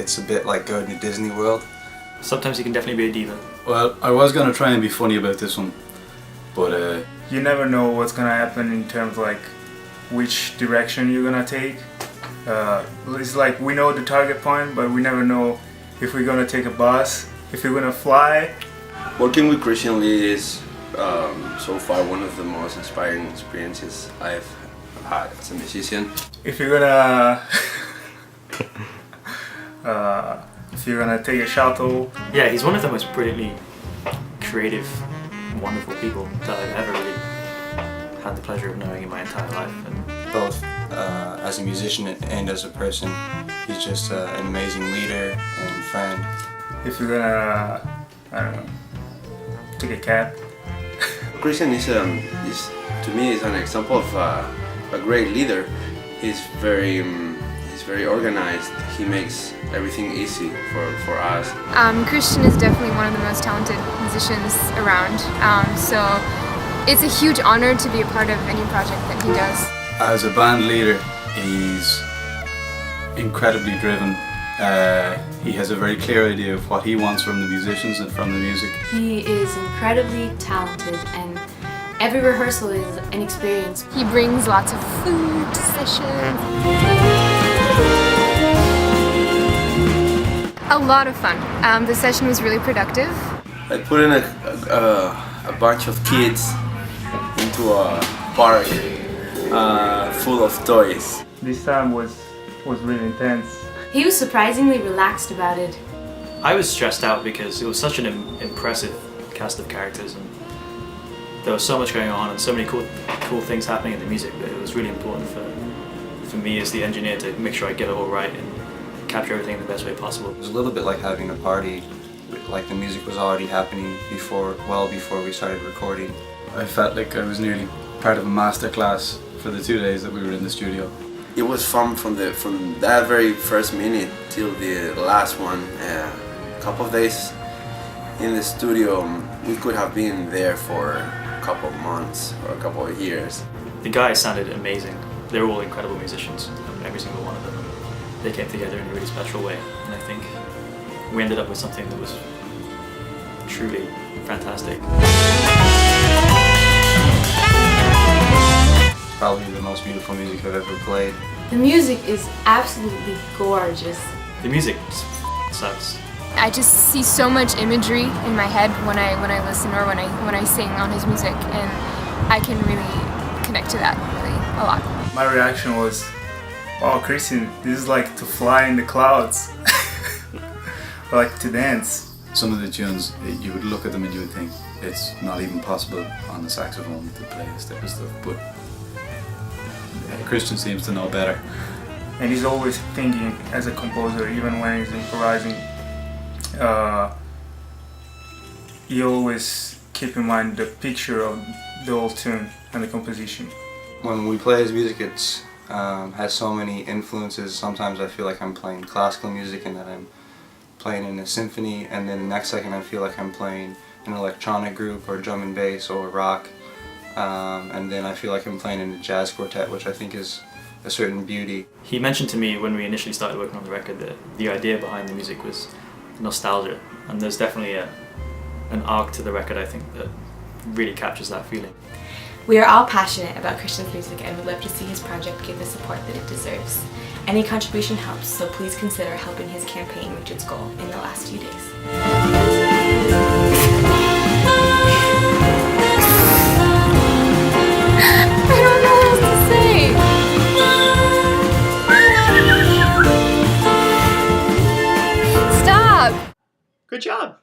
it's a bit like going to Disney World. Sometimes you can definitely be a diva. Well, I was going to try and be funny about this one, but you never know what's gonna happen in terms of like which direction you're gonna take. It's like we know the target point, but we never know if we're gonna take a bus, if we're gonna fly. Working with Christian Lee is so far one of the most inspiring experiences I've had as a musician. If you're gonna if you're gonna take a shuttle. Yeah, he's one of the most brilliantly creative, wonderful people that I've ever really had the pleasure of knowing in my entire life. And both as a musician and as a person, he's just an amazing leader and friend. If you're gonna, I don't know, take a cab. Christian is to me is an example of a great leader. He's very organized. He makes everything easy for us. Christian is definitely one of the most talented musicians around, so it's a huge honor to be a part of any project that he does. as a band leader, he's incredibly driven. He has a very clear idea of what he wants from the musicians and from the music. He is incredibly talented, and every rehearsal is an experience. He brings lots of food to sessions. A lot of fun. The session was really productive. I put in a bunch of kids into a park full of toys. This time was really intense. He was surprisingly relaxed about it. I was stressed out because it was such an impressive cast of characters, and there was so much going on and so many cool things happening in the music that it was really important for me as the engineer to make sure I get it all right and capture everything in the best way possible. It was a little bit like having a party, like the music was already happening well before we started recording. I felt like I was nearly part of a master class for the 2 days that we were in the studio. It was fun from that very first minute till the last one. A couple of days in the studio, we could have been there for a couple of months or a couple of years. The guys sounded amazing. They were all incredible musicians, every single one of them. They came together in a really special way, and I think we ended up with something that was truly fantastic. Probably the most beautiful music I've ever played. The music is absolutely gorgeous. The music sucks. I just see so much imagery in my head when I listen or when I sing on his music, and I can really connect to that really a lot. My reaction was, wow, Christian, this is like to fly in the clouds. Or like to dance. Some of the tunes, you would look at them and you would think it's not even possible on the saxophone to play this type of stuff, but Christian seems to know better. And he's always thinking as a composer, even when he's improvising. He always keep in mind the picture of the whole tune and the composition. When we play his music, it's has so many influences. Sometimes I feel like I'm playing classical music and that I'm playing in a symphony, and then the next second I feel like I'm playing an electronic group or drum and bass or rock, and then I feel like I'm playing in a jazz quartet, which I think is a certain beauty. He mentioned to me when we initially started working on the record that the idea behind the music was nostalgia, and there's definitely an arc to the record, I think, that really captures that feeling. We are all passionate about Christian's music and would love to see his project get the support that it deserves. Any contribution helps, so please consider helping his campaign reach its goal in the last few days. I don't know what else to say. Stop! Good job!